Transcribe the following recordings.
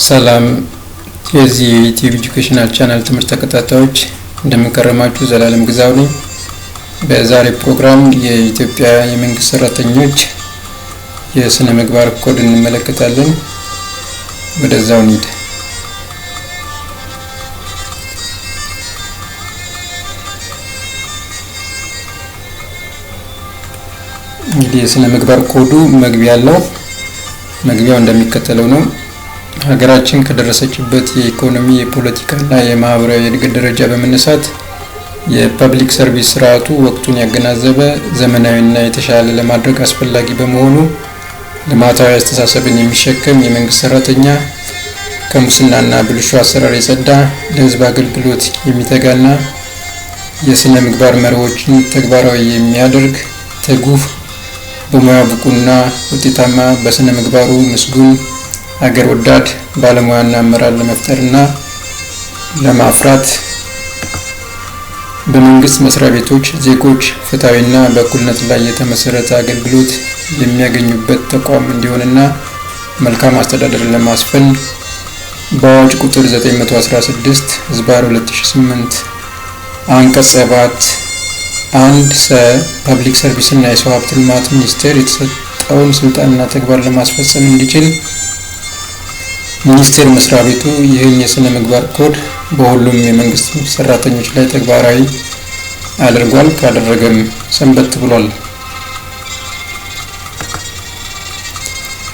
ሰላም የዚህ የዩቲዩብ ኤጁኬሽናል ቻናል ትምህርት ተከታታዮች እንደምንከረማችሁ ዘላለም ግዛው ነኝ። በዛሬ ፕሮግራም የኢትዮጵያ የመንግስት ሰራተኞች የስነ ምግባር ኮድ እንመለከታለን። ወደዛው እንሂድ። እንግዲህ የስነ ምግባር ኮዱ መግቢያ አለው። መግቢያው እንደሚከተለው ነው። ሀገራችን ከደረሰችበት የኢኮኖሚ የፖለቲካና የማህበራዊ እድገት ደረጃ በመነሳት የፐብሊክ ሰርቪስ ስርዓቱ ወቅቱን ያገናዘበ ዘመናዊና የተሻለ ለማድረግ አስፈላጊ በመሆኑ ልማታዊ አስተሳሰብን የሚሸከም የመንግስት ሰራተኛ ከሙስናና ብልሹ አሰራር የጸዳ ለህዝብ አገልግሎት የሚተጋና የስነ ምግባር መርሆችን ተግባራዊ የሚያደርግ ትጉህ በሙያ ብቁና ውጤታማ በስነ ምግባሩ ምስጉን ሀገር ወዳድ ባለሙያና አመራር ለመፍጠርና ለማፍራት በመንግስት መስሪያ ቤቶች ዜጎች ፍትሃዊና በእኩልነት ላይ የተመሰረተ አገልግሎት የሚያገኙበት ተቋም እንዲሆንና መልካም አስተዳደርን ለማስፈን በአዋጅ ቁጥር 916/2008 አንቀጽ 7 አንድ ፐብሊክ ሰርቪስ እና የሰው ሀብት ልማት ሚኒስቴር የተሰጠውን ስልጣንና ተግባር ለማስፈጸም እንዲችል ሚኒስቴር መስሪያ ቤቱ ይህን የስነ ምግባር ኮድ በሁሉም የመንግስት ሰራተኞች ላይ ተግባራዊ አድርጓል። ካደረገም ሰንበት ብሏል።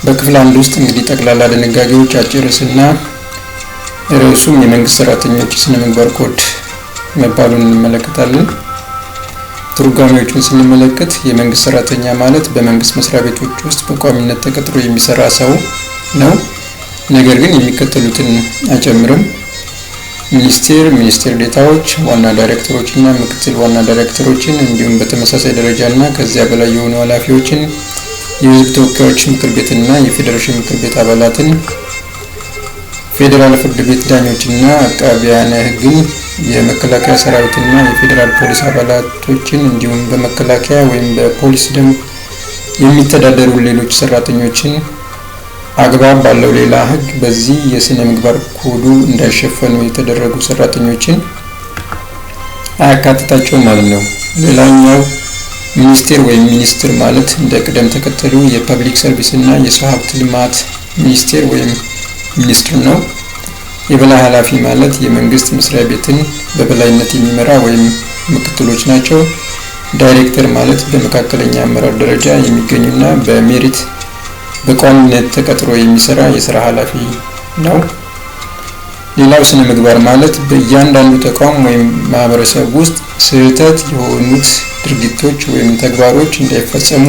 በክፍል 1 ውስጥ እንግዲህ ጠቅላላ ድንጋጌዎች አጭር ርዕስና ርዕሱም የመንግስት ሰራተኞች የስነ ምግባር ኮድ መባሉን እንመለከታለን። ትርጓሜዎቹን ስንመለከት የመንግስት ሰራተኛ ማለት በመንግስት መስሪያ ቤቶች ውስጥ በቋሚነት ተቀጥሮ የሚሰራ ሰው ነው። ነገር ግን የሚከተሉትን አይጨምርም። ሚኒስቴር ዴታዎች፣ ዋና ዳይሬክተሮች እና ምክትል ዋና ዳይሬክተሮችን እንዲሁም በተመሳሳይ ደረጃና ከዚያ በላይ የሆኑ ኃላፊዎችን፣ የህዝብ ተወካዮች ምክር ቤትና የፌዴሬሽን ምክር ቤት አባላትን፣ ፌዴራል ፍርድ ቤት ዳኞችና አቃቢያነ ህግን፣ የመከላከያ ሰራዊትና የፌዴራል ፖሊስ አባላቶችን እንዲሁም በመከላከያ ወይም በፖሊስ ደንብ የሚተዳደሩ ሌሎች ሰራተኞችን አግባብ ባለው ሌላ ህግ በዚህ የስነ ምግባር ኮዱ እንዳይሸፈኑ የተደረጉ ሰራተኞችን አያካትታቸውም ማለት ነው። ሌላኛው ሚኒስቴር ወይም ሚኒስትር ማለት እንደ ቅደም ተከተሉ የፐብሊክ ሰርቪስ እና የሰው ሀብት ልማት ሚኒስቴር ወይም ሚኒስትር ነው። የበላይ ኃላፊ ማለት የመንግስት መስሪያ ቤትን በበላይነት የሚመራ ወይም ምክትሎች ናቸው። ዳይሬክተር ማለት በመካከለኛ አመራር ደረጃ የሚገኙና በሜሪት በቋሚነት ተቀጥሮ የሚሰራ የሥራ ኃላፊ ነው። ሌላው ስነ ምግባር ማለት በእያንዳንዱ ተቋም ወይም ማህበረሰብ ውስጥ ስህተት የሆኑት ድርጊቶች ወይም ተግባሮች እንዳይፈጸሙ፣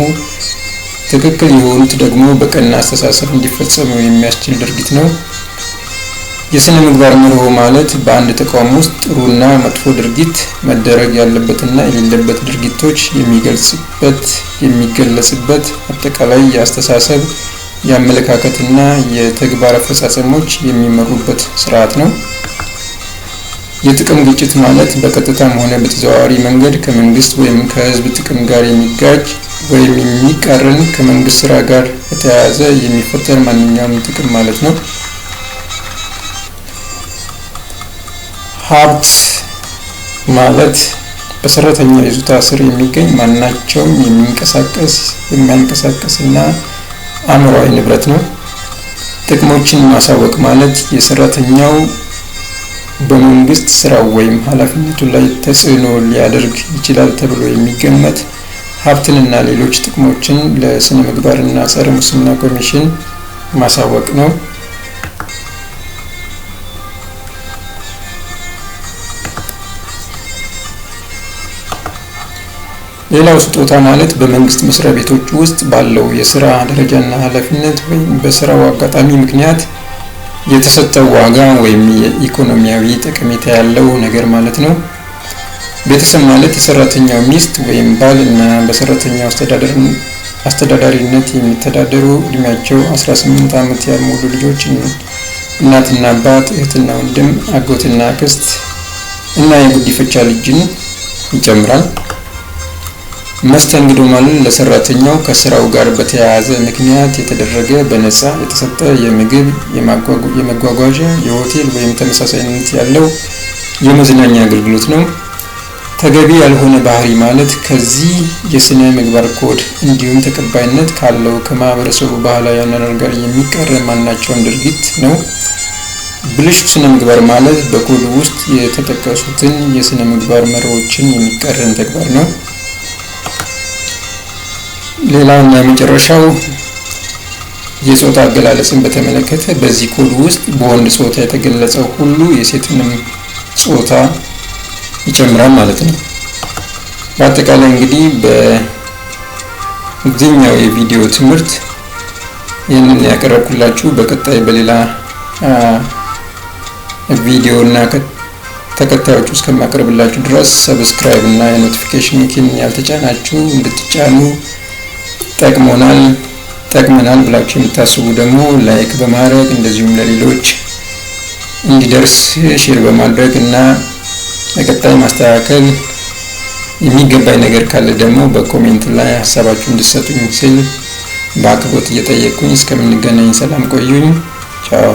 ትክክል የሆኑት ደግሞ በቀና አስተሳሰብ እንዲፈጸሙ የሚያስችል ድርጊት ነው። የስነ ምግባር መርሆ ማለት በአንድ ተቋም ውስጥ ጥሩና መጥፎ ድርጊት መደረግ ያለበትና የሌለበት ድርጊቶች የሚገለጽበት አጠቃላይ የአስተሳሰብ የአመለካከትና የተግባር አፈጻጸሞች የሚመሩበት ስርዓት ነው። የጥቅም ግጭት ማለት በቀጥታም ሆነ በተዘዋዋሪ መንገድ ከመንግስት ወይም ከህዝብ ጥቅም ጋር የሚጋጭ ወይም የሚቃረን ከመንግስት ስራ ጋር በተያያዘ የሚፈጠር ማንኛውም ጥቅም ማለት ነው። ሀብት ማለት በሰራተኛ ይዞታ ስር የሚገኝ ማናቸውም የሚያንቀሳቀስና አእምሯዊ ንብረት ነው። ጥቅሞችን ማሳወቅ ማለት የሰራተኛው በመንግስት ስራው ወይም ኃላፊነቱ ላይ ተጽዕኖ ሊያደርግ ይችላል ተብሎ የሚገመት ሀብትንና ሌሎች ጥቅሞችን ለስነ ምግባርና ጸረ ሙስና ኮሚሽን ማሳወቅ ነው። ሌላው ስጦታ ማለት በመንግስት መስሪያ ቤቶች ውስጥ ባለው የስራ ደረጃና ኃላፊነት ወይም በስራው አጋጣሚ ምክንያት የተሰጠው ዋጋ ወይም የኢኮኖሚያዊ ጠቀሜታ ያለው ነገር ማለት ነው። ቤተሰብ ማለት የሰራተኛው ሚስት ወይም ባል እና በሰራተኛው አስተዳዳሪነት የሚተዳደሩ እድሜያቸው 18 ዓመት ያልሞሉ ልጆች፣ እናትና አባት፣ እህትና ወንድም፣ አጎትና አክስት እና የጉዲፈቻ ልጅን ይጨምራል። መስተንግዶ ማለት ለሰራተኛው ከስራው ጋር በተያያዘ ምክንያት የተደረገ በነፃ የተሰጠ የምግብ፣ የመጓጓዣ፣ የሆቴል ወይም ተመሳሳይነት ያለው የመዝናኛ አገልግሎት ነው። ተገቢ ያልሆነ ባህሪ ማለት ከዚህ የስነ ምግባር ኮድ እንዲሁም ተቀባይነት ካለው ከማህበረሰቡ ባህላዊ አኗኗር ጋር የሚቃረን ማናቸውም ድርጊት ነው። ብልሹ ስነ ምግባር ማለት በኮድ ውስጥ የተጠቀሱትን የስነ ምግባር መርሆችን የሚቃረን ተግባር ነው። ሌላውና የመጨረሻው የጾታ አገላለጽን በተመለከተ በዚህ ኮድ ውስጥ በወንድ ጾታ የተገለጸው ሁሉ የሴትንም ጾታ ይጨምራል ማለት ነው። በአጠቃላይ እንግዲህ በዚህኛው የቪዲዮ ትምህርት ይህንን ያቀረብኩላችሁ። በቀጣይ በሌላ ቪዲዮ እና ተከታዮች እስከማቀርብላችሁ ድረስ ሰብስክራይብ እና የኖቲፊኬሽን ኪን ያልተጫናችሁ እንድትጫኑ ጠቅመናል ብላችሁ የምታስቡ ደግሞ ላይክ በማድረግ እንደዚሁም ለሌሎች እንዲደርስ ሼር በማድረግ እና በቀጣይ ማስተካከል የሚገባኝ ነገር ካለ ደግሞ በኮሜንት ላይ ሀሳባችሁ እንድትሰጡኝ ስል በአክብሮት እየጠየቅኩኝ እስከምንገናኝ ሰላም ቆዩኝ። ቻው።